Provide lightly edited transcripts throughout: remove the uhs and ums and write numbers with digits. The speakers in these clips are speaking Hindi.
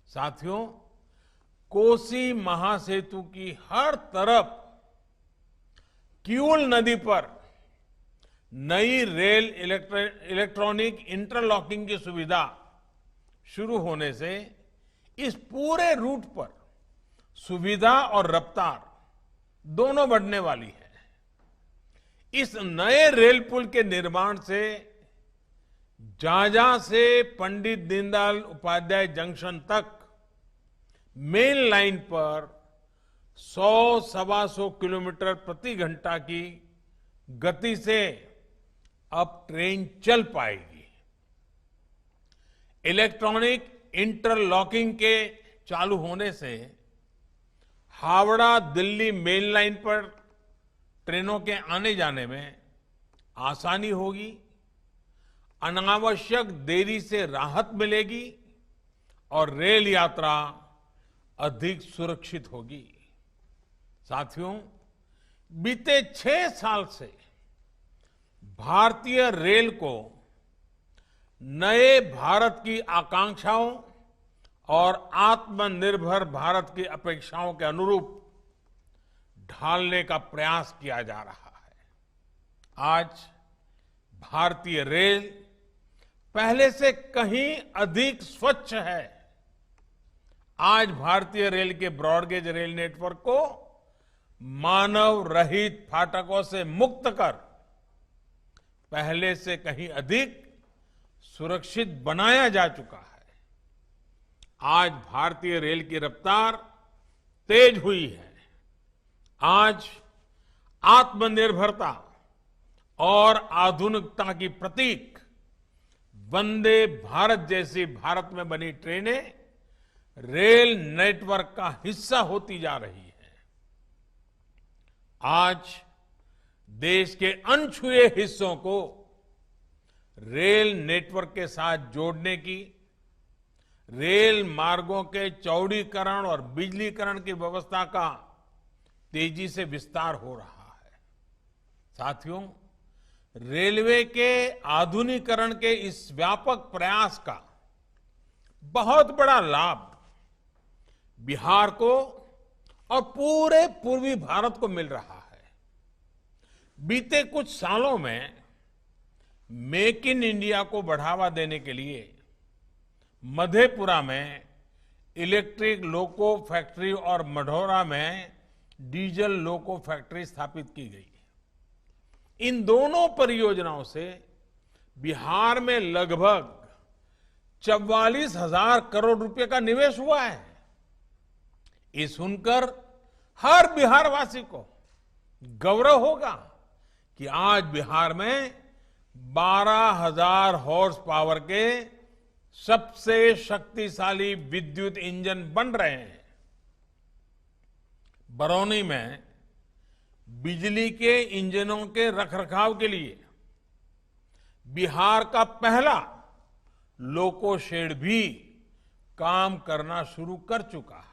साथियों, कोसी महासेतु की हर तरफ किऊल नदी पर नई रेल इलेक्ट्रॉनिक इंटरलॉकिंग की सुविधा शुरू होने से इस पूरे रूट पर सुविधा और रफ्तार दोनों बढ़ने वाली है। इस नए रेल पुल के निर्माण से झाझा से पंडित दीनदयाल उपाध्याय जंक्शन तक मेन लाइन पर 100-125 किलोमीटर प्रति घंटा की गति से अब ट्रेन चल पाएगी। इलेक्ट्रॉनिक इंटरलॉकिंग के चालू होने से हावड़ा दिल्ली मेन लाइन पर ट्रेनों के आने जाने में आसानी होगी, अनावश्यक देरी से राहत मिलेगी और रेल यात्रा अधिक सुरक्षित होगी। साथियों, बीते 6 साल से भारतीय रेल को नए भारत की आकांक्षाओं और आत्मनिर्भर भारत की अपेक्षाओं के अनुरूप ढालने का प्रयास किया जा रहा है। आज भारतीय रेल पहले से कहीं अधिक स्वच्छ है। आज भारतीय रेल के ब्रॉडगेज रेल नेटवर्क को मानव रहित फाटकों से मुक्त कर पहले से कहीं अधिक सुरक्षित बनाया जा चुका है। आज भारतीय रेल की रफ्तार तेज हुई है। आज आत्मनिर्भरता और आधुनिकता की प्रतीक वंदे भारत जैसी भारत में बनी ट्रेनें रेल नेटवर्क का हिस्सा होती जा रही है। आज देश के अनछुए हिस्सों को रेल नेटवर्क के साथ जोड़ने की, रेल मार्गों के चौड़ीकरण और बिजलीकरण की व्यवस्था का तेजी से विस्तार हो रहा है। साथियों, रेलवे के आधुनिकीकरण के इस व्यापक प्रयास का बहुत बड़ा लाभ बिहार को और पूरे पूर्वी भारत को मिल रहा है। बीते कुछ सालों में मेक इन इंडिया को बढ़ावा देने के लिए मधेपुरा में इलेक्ट्रिक लोको फैक्ट्री और मढ़ौरा में डीजल लोको फैक्ट्री स्थापित की गई। इन दोनों परियोजनाओं से बिहार में लगभग 44,000 करोड़ रुपए का निवेश हुआ है। ये सुनकर हर बिहारवासी को गौरव होगा कि आज बिहार में 12,000 हॉर्स पावर के सबसे शक्तिशाली विद्युत इंजन बन रहे हैं। बरौनी में बिजली के इंजनों के रखरखाव के लिए बिहार का पहला लोको शेड भी काम करना शुरू कर चुका है।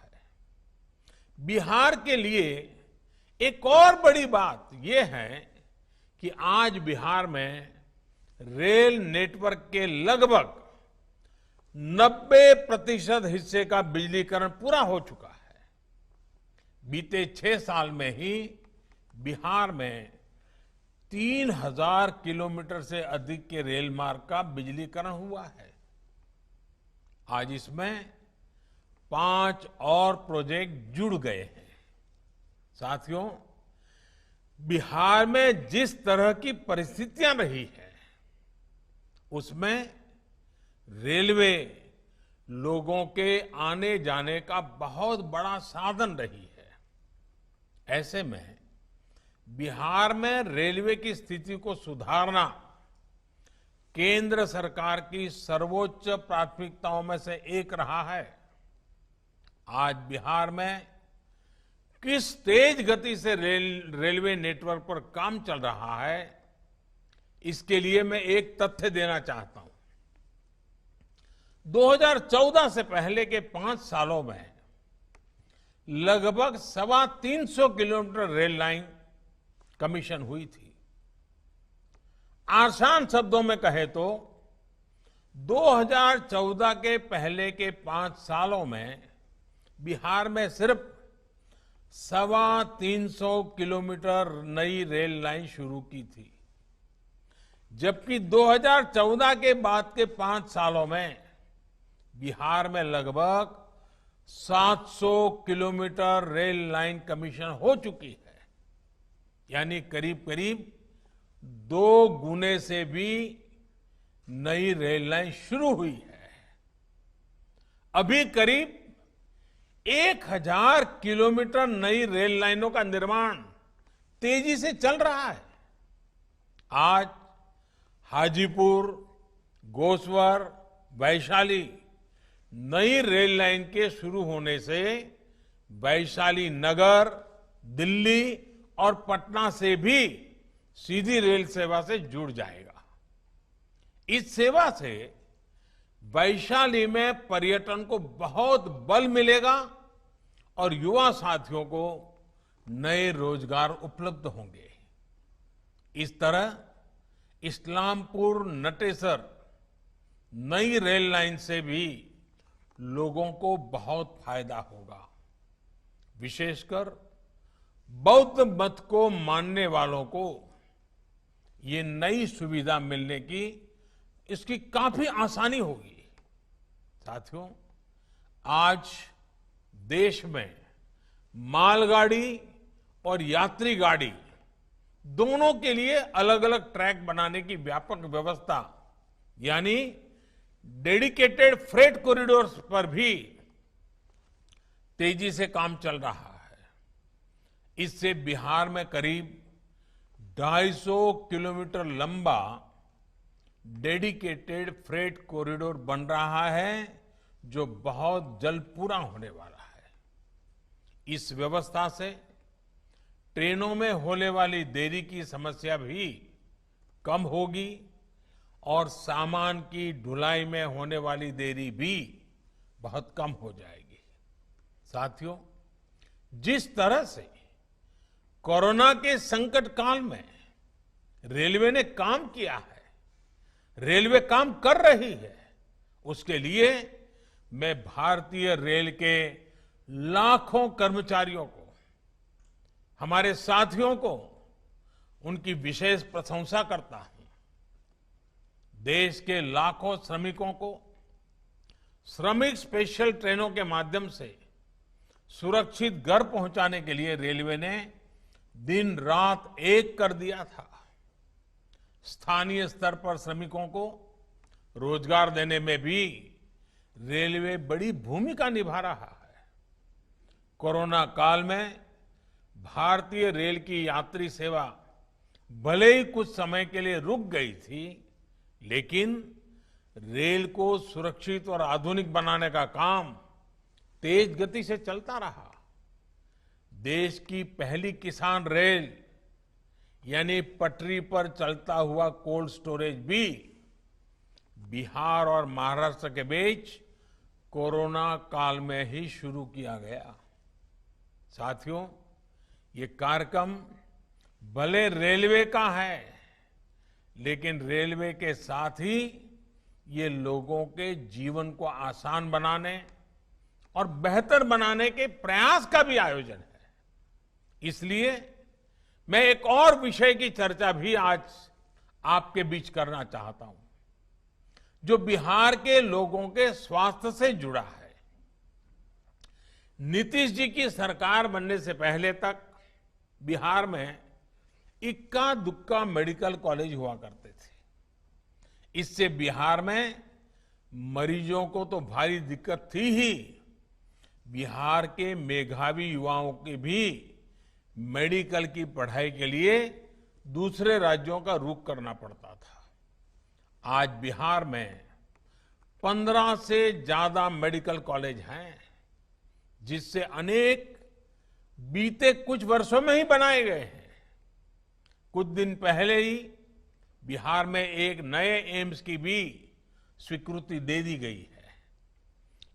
बिहार के लिए एक और बड़ी बात यह है कि आज बिहार में रेल नेटवर्क के लगभग 90% हिस्से का बिजलीकरण पूरा हो चुका है। बीते 6 साल में ही बिहार में 3,000 किलोमीटर से अधिक के रेल मार्ग का बिजलीकरण हुआ है। आज इसमें 5 और प्रोजेक्ट जुड़ गए हैं। साथियों, बिहार में जिस तरह की परिस्थितियां रही है उसमें रेलवे लोगों के आने जाने का बहुत बड़ा साधन रही है। ऐसे में बिहार में रेलवे की स्थिति को सुधारना केंद्र सरकार की सर्वोच्च प्राथमिकताओं में से एक रहा है। आज बिहार में किस तेज गति से रेलवे नेटवर्क पर काम चल रहा है, इसके लिए मैं एक तथ्य देना चाहता हूं। 2014 से पहले के 5 सालों में लगभग 325 किलोमीटर रेल लाइन कमीशन हुई थी। आसान शब्दों में कहे तो 2014 के पहले के 5 सालों में बिहार में सिर्फ 350 किलोमीटर नई रेल लाइन शुरू की थी, जबकि 2014 के बाद के 5 सालों में बिहार में लगभग 700 किलोमीटर रेल लाइन कमीशन हो चुकी है। यानी करीब करीब 2 गुने से भी नई रेल लाइन शुरू हुई है। अभी करीब 1000 किलोमीटर नई रेल लाइनों का निर्माण तेजी से चल रहा है। आज हाजीपुर, गोसवर, वैशाली नई रेल लाइन के शुरू होने से वैशाली नगर, दिल्ली और पटना से भी सीधी रेल सेवा से जुड़ जाएगा। इस सेवा से वैशाली में पर्यटन को बहुत बल मिलेगा और युवा साथियों को नए रोजगार उपलब्ध होंगे। इस तरह इस्लामपुर नटेसर नई रेल लाइन से भी लोगों को बहुत फायदा होगा। विशेषकर बौद्ध मत को मानने वालों को ये नई सुविधा मिलने की इसकी काफी आसानी होगी। साथियों, आज देश में मालगाड़ी और यात्री गाड़ी दोनों के लिए अलग अलग ट्रैक बनाने की व्यापक व्यवस्था यानी डेडिकेटेड फ्रेट कॉरिडोर्स पर भी तेजी से काम चल रहा है। इससे बिहार में करीब 250 किलोमीटर लंबा डेडिकेटेड फ्रेट कॉरिडोर बन रहा है, जो बहुत जल्द पूरा होने वाला है। इस व्यवस्था से ट्रेनों में होने वाली देरी की समस्या भी कम होगी और सामान की ढुलाई में होने वाली देरी भी बहुत कम हो जाएगी। साथियों, जिस तरह से कोरोना के संकट काल में रेलवे ने काम किया है, रेलवे काम कर रही है, उसके लिए मैं भारतीय रेल के लाखों कर्मचारियों को, हमारे साथियों को उनकी विशेष प्रशंसा करता हूं। देश के लाखों श्रमिकों को श्रमिक स्पेशल ट्रेनों के माध्यम से सुरक्षित घर पहुंचाने के लिए रेलवे ने दिन रात एक कर दिया था। स्थानीय स्तर पर श्रमिकों को रोजगार देने में भी रेलवे बड़ी भूमिका निभा रहा है। कोरोना काल में भारतीय रेल की यात्री सेवा भले ही कुछ समय के लिए रुक गई थी, लेकिन रेल को सुरक्षित और आधुनिक बनाने का काम तेज गति से चलता रहा। देश की पहली किसान रेल यानी पटरी पर चलता हुआ कोल्ड स्टोरेज भी बिहार और महाराष्ट्र के बीच कोरोना काल में ही शुरू किया गया। साथियों, ये कार्यक्रम भले रेलवे का है, लेकिन रेलवे के साथ ही ये लोगों के जीवन को आसान बनाने और बेहतर बनाने के प्रयास का भी आयोजन है। इसलिए मैं एक और विषय की चर्चा भी आज आपके बीच करना चाहता हूं, जो बिहार के लोगों के स्वास्थ्य से जुड़ा है। नीतीश जी की सरकार बनने से पहले तक बिहार में इक्का दुक्का मेडिकल कॉलेज हुआ करते थे। इससे बिहार में मरीजों को तो भारी दिक्कत थी ही, बिहार के मेधावी युवाओं के भी मेडिकल की पढ़ाई के लिए दूसरे राज्यों का रुख करना पड़ता था। आज बिहार में 15 से ज्यादा मेडिकल कॉलेज हैं, जिससे अनेक बीते कुछ वर्षों में ही बनाए गए हैं। कुछ दिन पहले ही बिहार में एक नए एम्स की भी स्वीकृति दे दी गई है।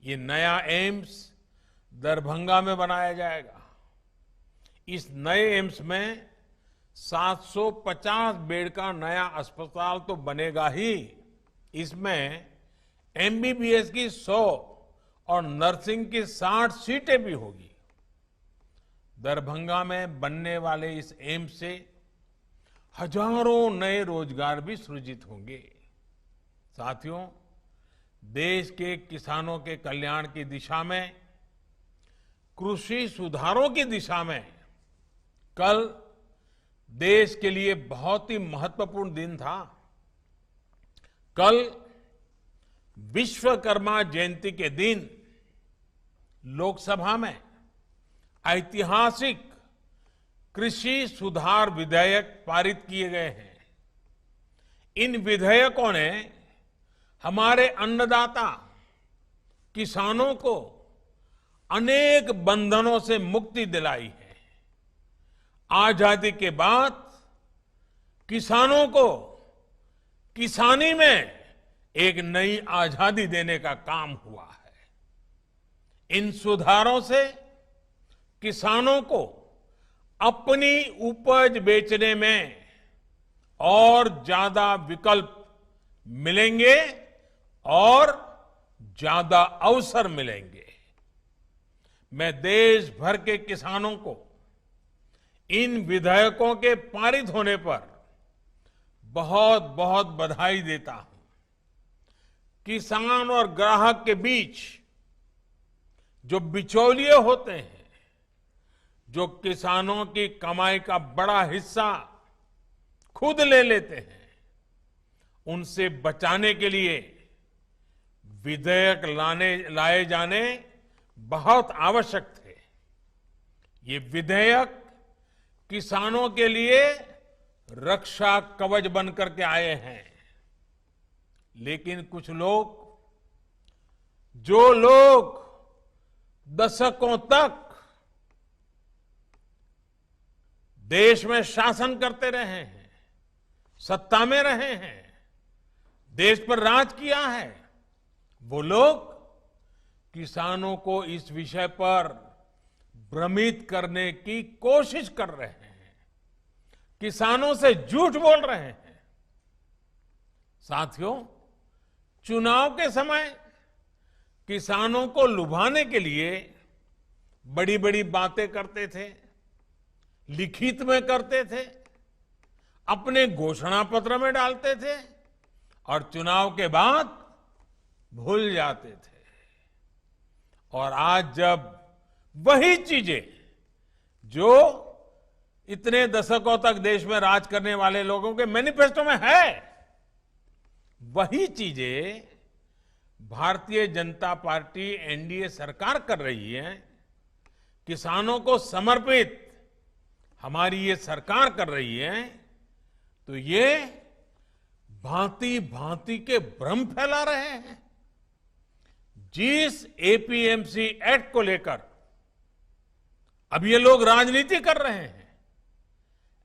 ये नया एम्स दरभंगा में बनाया जाएगा। इस नए एम्स में 750 बेड का नया अस्पताल तो बनेगा ही, इसमें एमबीबीएस की 100 और नर्सिंग की 60 सीटें भी होगी। दरभंगा में बनने वाले इस एम्स से हजारों नए रोजगार भी सृजित होंगे। साथियों, देश के किसानों के कल्याण की दिशा में, कृषि सुधारों की दिशा में कल देश के लिए बहुत ही महत्वपूर्ण दिन था। कल विश्वकर्मा जयंती के दिन लोकसभा में ऐतिहासिक कृषि सुधार विधेयक पारित किए गए हैं। इन विधेयकों ने हमारे अन्नदाता किसानों को अनेक बंधनों से मुक्ति दिलाई है। आजादी के बाद किसानों को किसानी में एक नई आजादी देने का काम हुआ है। इन सुधारों से किसानों को अपनी उपज बेचने में और ज्यादा विकल्प मिलेंगे और ज्यादा अवसर मिलेंगे। मैं देश भर के किसानों को इन विधेयकों के पारित होने पर बहुत बहुत बधाई देता हूं। किसान और ग्राहक के बीच जो बिचौलिए होते हैं, जो किसानों की कमाई का बड़ा हिस्सा खुद ले लेते हैं, उनसे बचाने के लिए विधेयक लाए जाने बहुत आवश्यक थे। ये विधेयक किसानों के लिए रक्षा कवच बनकर के आए हैं। लेकिन कुछ लोग, जो लोग दशकों तक देश में शासन करते रहे हैं, सत्ता में रहे हैं, देश पर राज किया है, वो लोग किसानों को इस विषय पर भ्रमित करने की कोशिश कर रहे हैं, किसानों से झूठ बोल रहे हैं। साथियों, चुनाव के समय किसानों को लुभाने के लिए बड़ी बड़ी बातें करते थे, लिखित में करते थे, अपने घोषणा पत्र में डालते थे और चुनाव के बाद भूल जाते थे। और आज जब वही चीजें जो इतने दशकों तक देश में राज करने वाले लोगों के मैनिफेस्टो में है, वही चीजें भारतीय जनता पार्टी एनडीए सरकार कर रही है, किसानों को समर्पित हमारी ये सरकार कर रही है, तो ये भांति भांति के भ्रम फैला रहे हैं। जिस एपीएमसी एक्ट को लेकर अब ये लोग राजनीति कर रहे हैं,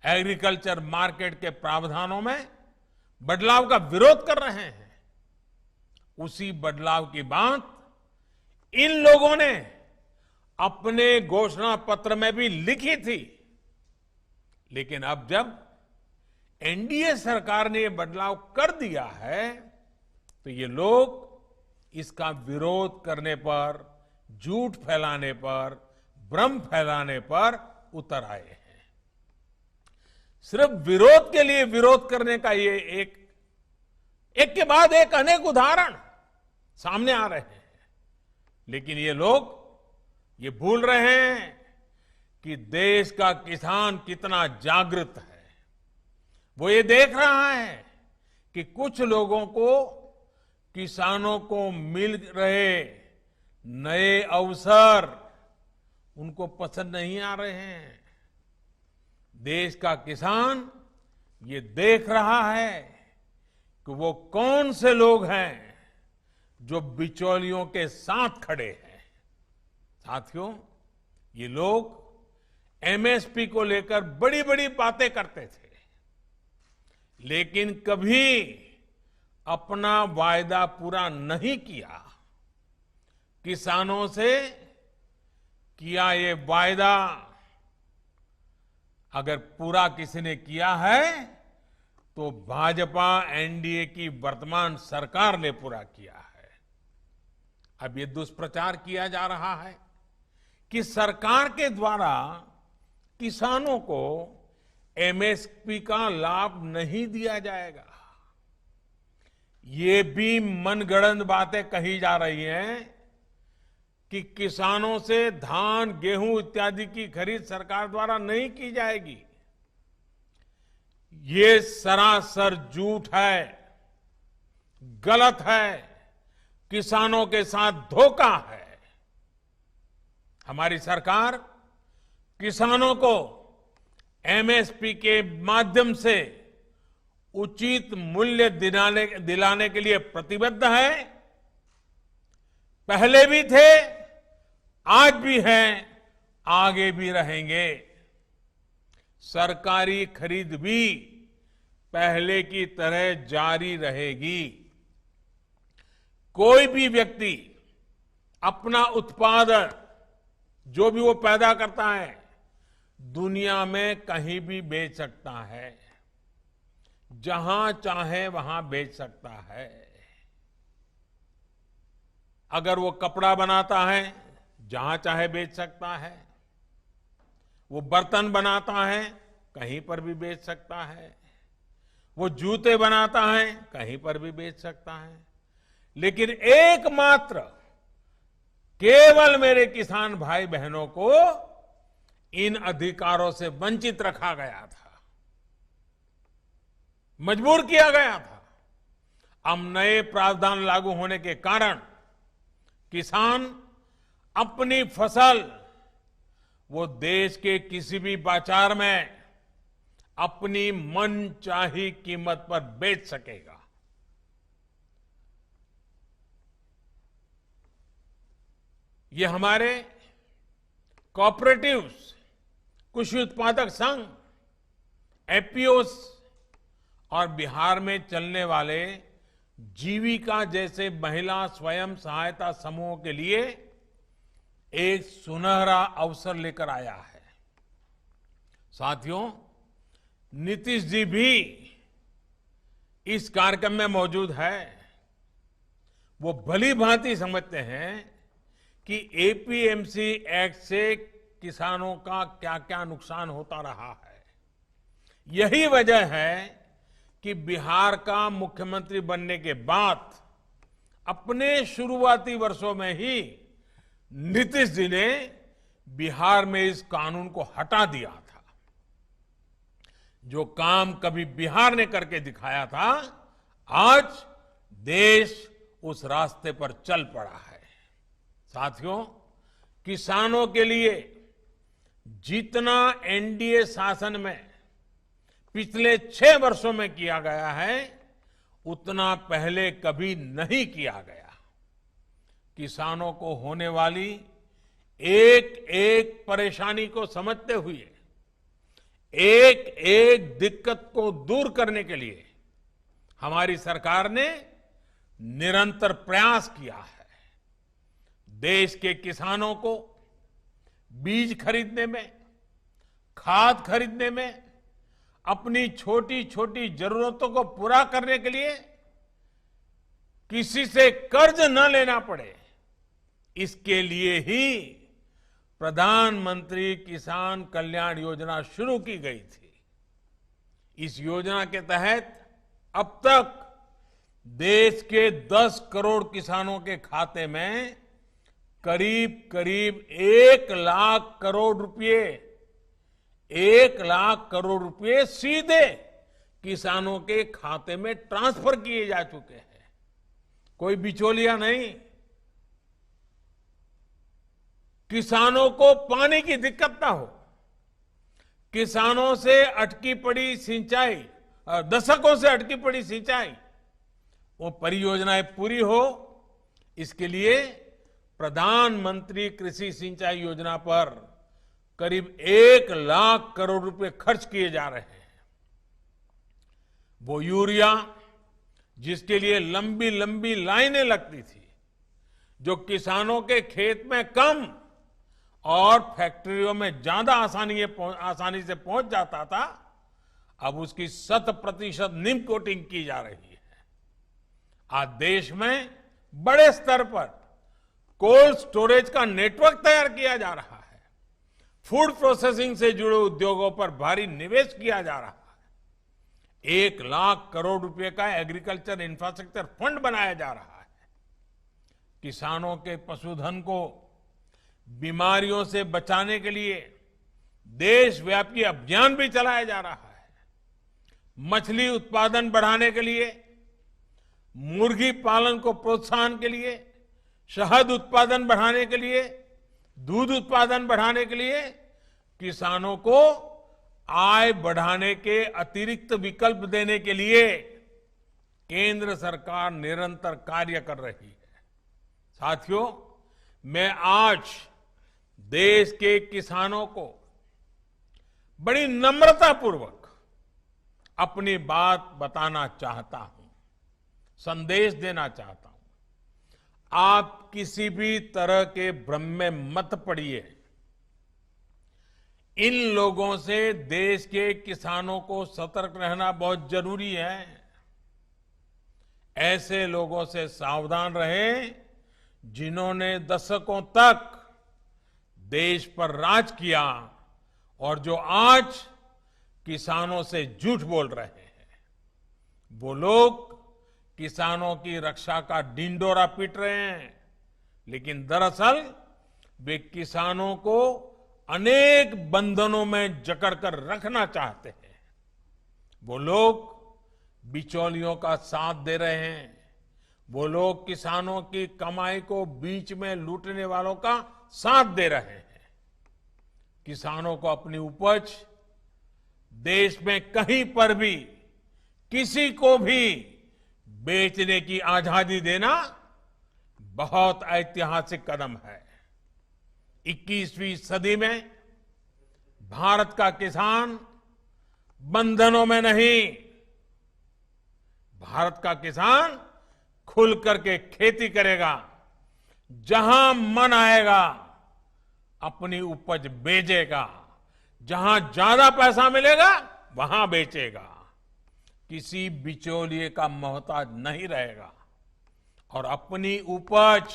एग्रीकल्चर मार्केट के प्रावधानों में बदलाव का विरोध कर रहे हैं, उसी बदलाव की बात इन लोगों ने अपने घोषणा पत्र में भी लिखी थी। लेकिन अब जब एनडीए सरकार ने यह बदलाव कर दिया है, तो ये लोग इसका विरोध करने पर, झूठ फैलाने पर, भ्रम फैलाने पर उतर आए हैं। सिर्फ विरोध के लिए विरोध करने का ये एक के बाद एक अनेक उदाहरण सामने आ रहे हैं। लेकिन ये लोग ये भूल रहे हैं कि देश का किसान कितना जागृत है। वो ये देख रहा है कि कुछ लोगों को, किसानों को मिल रहे नए अवसर उनको पसंद नहीं आ रहे हैं। देश का किसान ये देख रहा है कि वो कौन से लोग हैं जो बिचौलियों के साथ खड़े हैं। साथियों, ये लोग एमएसपी को लेकर बड़ी बड़ी बातें करते थे, लेकिन कभी अपना वायदा पूरा नहीं किया। किसानों से किया ये वायदा अगर पूरा किसी ने किया है तो भाजपा एनडीए की वर्तमान सरकार ने पूरा किया है। अब ये दुष्प्रचार किया जा रहा है कि सरकार के द्वारा किसानों को एमएसपी का लाभ नहीं दिया जाएगा। ये भी मनगढ़ंत बातें कही जा रही हैं कि किसानों से धान, गेहूं इत्यादि की खरीद सरकार द्वारा नहीं की जाएगी। ये सरासर झूठ है, गलत है, किसानों के साथ धोखा है। हमारी सरकार किसानों को एमएसपी के माध्यम से उचित मूल्य दिलाने के लिए प्रतिबद्ध है। पहले भी थे, आज भी हैं, आगे भी रहेंगे। सरकारी खरीद भी पहले की तरह जारी रहेगी। कोई भी व्यक्ति अपना उत्पादन जो भी वो पैदा करता है दुनिया में कहीं भी बेच सकता है, जहां चाहे वहां बेच सकता है। अगर वो कपड़ा बनाता है जहां चाहे बेच सकता है, वो बर्तन बनाता है कहीं पर भी बेच सकता है, वो जूते बनाता है कहीं पर भी बेच सकता है। लेकिन एकमात्र केवल मेरे किसान भाई बहनों को इन अधिकारों से वंचित रखा गया था, मजबूर किया गया था। अब नए प्रावधान लागू होने के कारण किसान अपनी फसल वो देश के किसी भी बाजार में अपनी मनचाही कीमत पर बेच सकेगा। ये हमारे कोऑपरेटिव्स, कृषि उत्पादक संघ, एपीओस और बिहार में चलने वाले जीविका जैसे महिला स्वयं सहायता समूहों के लिए एक सुनहरा अवसर लेकर आया है। साथियों, नीतीश जी भी इस कार्यक्रम में मौजूद है। वो भली भांति समझते हैं कि एपीएमसी एक्ट से किसानों का क्या क्या नुकसान होता रहा है। यही वजह है कि बिहार का मुख्यमंत्री बनने के बाद अपने शुरुआती वर्षों में ही नीतीश जी ने बिहार में इस कानून को हटा दिया था। जो काम कभी बिहार ने करके दिखाया था, आज देश उस रास्ते पर चल पड़ा है। साथियों, किसानों के लिए जितना एनडीए शासन में पिछले 6 वर्षों में किया गया है, उतना पहले कभी नहीं किया गया। किसानों को होने वाली एक एक परेशानी को समझते हुए, एक एक दिक्कत को दूर करने के लिए हमारी सरकार ने निरंतर प्रयास किया है। देश के किसानों को बीज खरीदने में, खाद खरीदने में, अपनी छोटी छोटी जरूरतों को पूरा करने के लिए किसी से कर्ज न लेना पड़े, इसके लिए ही प्रधानमंत्री किसान कल्याण योजना शुरू की गई थी। इस योजना के तहत अब तक देश के 10 करोड़ किसानों के खाते में करीब करीब 1 लाख करोड़ रुपए, 1 लाख करोड़ रुपए सीधे किसानों के खाते में ट्रांसफर किए जा चुके हैं। कोई बिचौलिया नहीं। किसानों को पानी की दिक्कत ना हो, किसानों से अटकी पड़ी सिंचाई, दशकों से अटकी पड़ी सिंचाई, वो परियोजनाएं पूरी हो, इसके लिए प्रधानमंत्री कृषि सिंचाई योजना पर करीब 1 लाख करोड़ रुपए खर्च किए जा रहे हैं। वो यूरिया जिसके लिए लंबी लंबी लाइनें लगती थी, जो किसानों के खेत में कम और फैक्ट्रियों में ज्यादा आसानी से पहुंच जाता था, अब उसकी 100% निम कोटिंग की जा रही है। आज देश में बड़े स्तर पर कोल्ड स्टोरेज का नेटवर्क तैयार किया जा रहा है। फूड प्रोसेसिंग से जुड़े उद्योगों पर भारी निवेश किया जा रहा है। 1 लाख करोड़ रुपए का एग्रीकल्चर इंफ्रास्ट्रक्चर फंड बनाया जा रहा है। किसानों के पशुधन को बीमारियों से बचाने के लिए देशव्यापी अभियान भी चलाया जा रहा है। मछली उत्पादन बढ़ाने के लिए, मुर्गी पालन को प्रोत्साहन के लिए, शहद उत्पादन बढ़ाने के लिए, दूध उत्पादन बढ़ाने के लिए किसानों को आय बढ़ाने के अतिरिक्त विकल्प देने के लिए केंद्र सरकार निरंतर कार्य कर रही है। साथियों, मैं आज देश के किसानों को बड़ी नम्रतापूर्वक अपनी बात बताना चाहता हूं, संदेश देना चाहता हूं। आप किसी भी तरह के भ्रम में मत पड़िए। इन लोगों से देश के किसानों को सतर्क रहना बहुत जरूरी है। ऐसे लोगों से सावधान रहें जिन्होंने दशकों तक देश पर राज किया और जो आज किसानों से झूठ बोल रहे हैं। वो लोग किसानों की रक्षा का ढिंढोरा पीट रहे हैं, लेकिन दरअसल वे किसानों को अनेक बंधनों में जकड़कर रखना चाहते हैं। वो लोग बिचौलियों का साथ दे रहे हैं। वो लोग किसानों की कमाई को बीच में लूटने वालों का साथ दे रहे हैं। किसानों को अपनी उपज देश में कहीं पर भी किसी को भी बेचने की आजादी देना बहुत ऐतिहासिक कदम है। 21वीं सदी में भारत का किसान बंधनों में नहीं, भारत का किसान खुल करके खेती करेगा। जहां मन आएगा अपनी उपज बेचेगा, जहां ज्यादा पैसा मिलेगा वहां बेचेगा। किसी बिचौलिए का मोहताज नहीं रहेगा और अपनी उपज,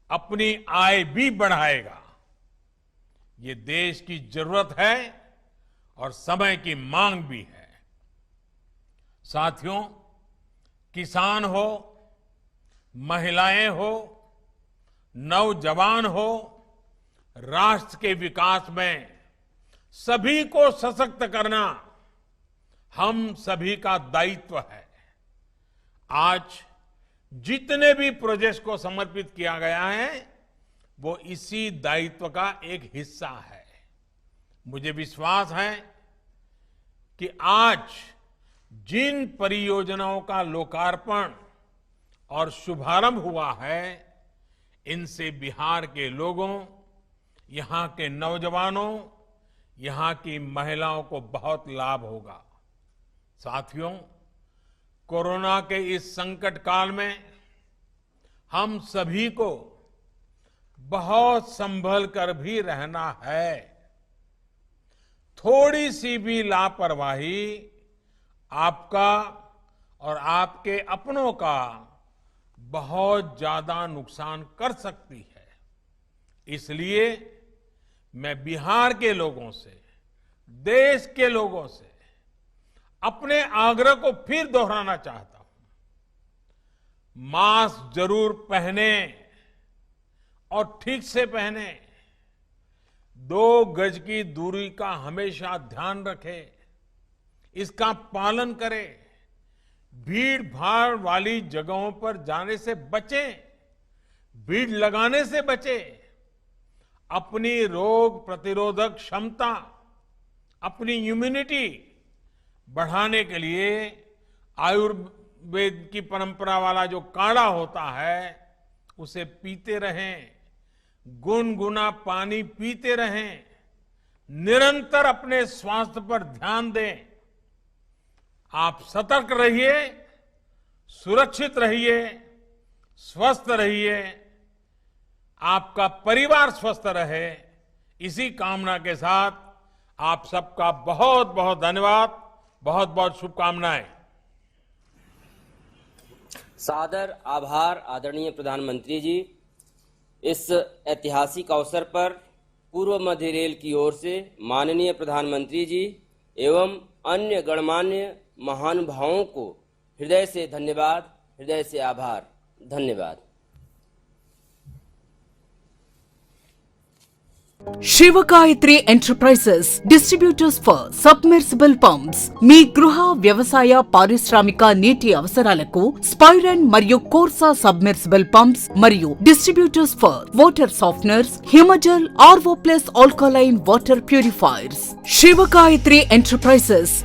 अपनी आय भी बढ़ाएगा। ये देश की जरूरत है और समय की मांग भी है। साथियों, किसान हो, महिलाएं हो, नौजवान हो, राष्ट्र के विकास में सभी को सशक्त करना हम सभी का दायित्व है। आज जितने भी प्रोजेक्ट को समर्पित किया गया है वो इसी दायित्व का एक हिस्सा है। मुझे विश्वास है कि आज जिन परियोजनाओं का लोकार्पण और शुभारंभ हुआ है, इनसे बिहार के लोगों, यहां के नौजवानों, यहां की महिलाओं को बहुत लाभ होगा। साथियों, कोरोना के इस संकट काल में हम सभी को बहुत संभल कर भी रहना है। थोड़ी सी भी लापरवाही आपका और आपके अपनों का बहुत ज्यादा नुकसान कर सकती है। इसलिए मैं बिहार के लोगों से, देश के लोगों से अपने आग्रह को फिर दोहराना चाहता हूं। मास्क जरूर पहने और ठीक से पहने। 2 गज की दूरी का हमेशा ध्यान रखें, इसका पालन करें। भीड़ भाड़ वाली जगहों पर जाने से बचें, भीड़ लगाने से बचें। अपनी रोग प्रतिरोधक क्षमता, अपनी इम्यूनिटी बढ़ाने के लिए आयुर्वेद की परंपरा वाला जो काढ़ा होता है उसे पीते रहें, गुनगुना पानी पीते रहें, निरंतर अपने स्वास्थ्य पर ध्यान दें। आप सतर्क रहिए, सुरक्षित रहिए, स्वस्थ रहिए, आपका परिवार स्वस्थ रहे, इसी कामना के साथ आप सबका बहुत बहुत धन्यवाद, बहुत बहुत शुभकामनाएं। सादर आभार आदरणीय प्रधानमंत्री जी। इस ऐतिहासिक अवसर पर पूर्व मध्य रेल की ओर से माननीय प्रधानमंत्री जी एवं अन्य गणमान्य महानुभावों को हृदय से धन्यवाद, हृदय से आभार। धन्यवाद। Shivagayatri enterprises distributors for submersible pumps మీ గృహ వ్యవసాయ పారిశ్రామిక నీటి అవసరాలకు స్పైరన్ మరియు కోర్సా సబ్మెర్సిబుల్ పంప్స్ మరియు distributors for water softeners, Himajal, RO plus alkaline water purifiers. Shivagayatri enterprises